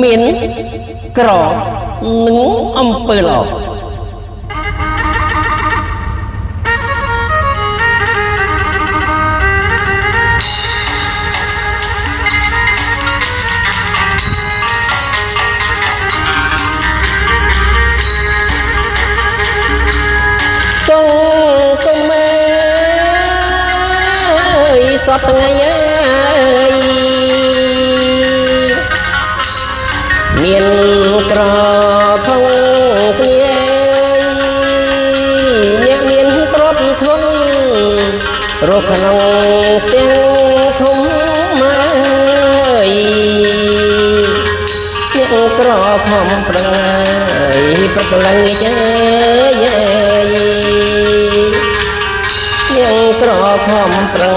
មានក្រនឹងអំពើល្អសូមគុំអើយសពថ្ងៃអើយមានក្រផងគ្នាអ្នកមានទ្រព្យធនរកក្នុងទាំងធំអើយអ្នកក្រខំប្រឹងអើយប្រកឡើងអើយអ្នកក្រខំប្រឹ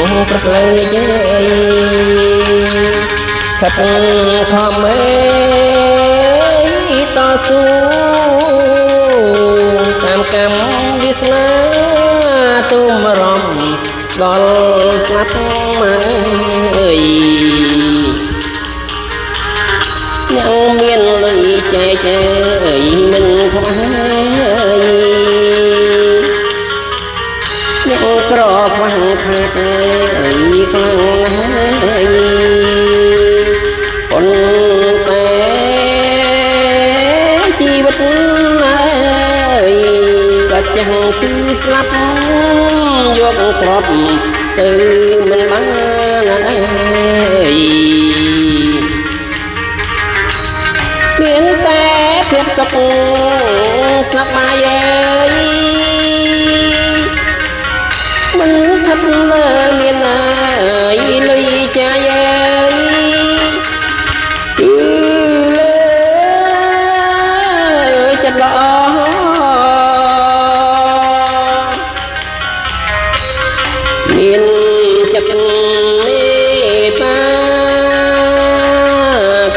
ងប្រកឡើងអើយខិតខំអើយតស៊ូតាមកម្មវាសនាទុំរំដល់ស្ងាត់អើយអ្នកមានលុយចែកអើយមិនខ្វះអ្នកក្រខ្វះខាតអើយខ្លាំងណាស់ប៉ុន្តែជីវិតអើយក៏ចាំងឈឺស្លាប់យកទ្រព្យទៅមិនបានអើយមានតែភាពសុខស្លាប់បាយអើយមិនថឹកលើមានអើយលុយចាយអើយគឺលើចិត្តល្អមានចិត្តមេត្តា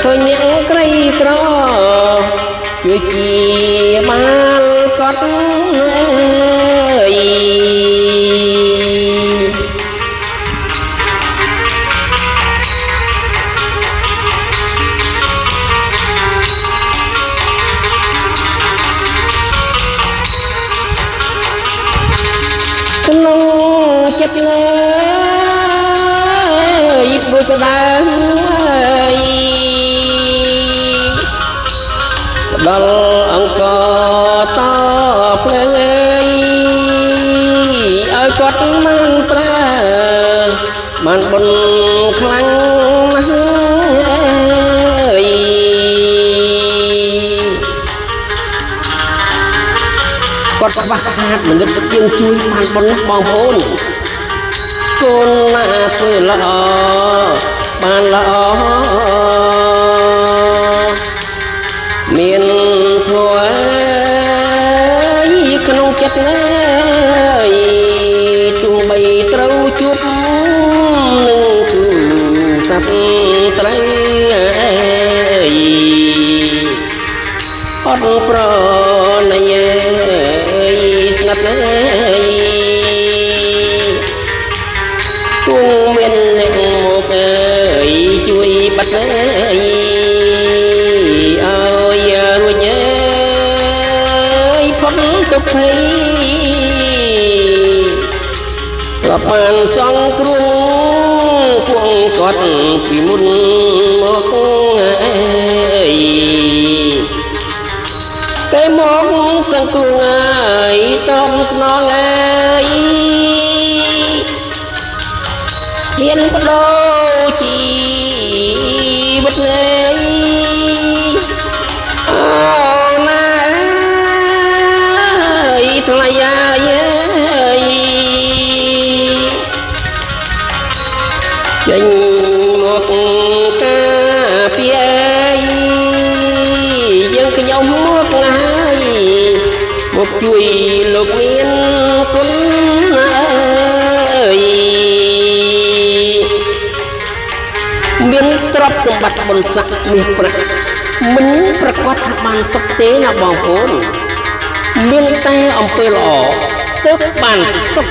ឃើញអ្នកក្រីក្រជួយជាបានកត់អើយក្នុងចិត្តលើយដូចផ្ដើមអើយដល់អង្គតភ្លើងអើយឲ្យគាត់មិនប្រើបានបុណ្យខ្លាំងណាស់អើយគាត់ខ្វះខាតមនុស្សជាងជួយបានបុណ្យបងប្អូនកូនណាធ្វើល្អបានល្អមានធម៌ក្នុងចិត្តអើយទោះបីត្រូវជួបនឹងទូសត្វត្រីអើយអត់ប្រណីអើយស្ងាត់អើយគង់មានអ្នកមកអើយជួយបាត់អើយឲ្យរួចអើយផុតទុក្ខភ័យក៏បានសងគ្រោះពួកគាត់ពីមុនមកអើយគេមកសង្គ្រោះអើយតបស្នងអើយហ៊ានបដូរជីវិតអើយអូណាអើយថ្លៃអើយចេញមកការពារអើយយើងខ្ញុំមកហើយមកជួយលោកមានគុណអើយមានទ្រព្យសម្បត្តិបុណ្យស័ក្តិមាសប្រាក់មិនប្រកាសថាបានសុខទេណាបងប្អូនមានតែអំពើល្អទើបបានសុខ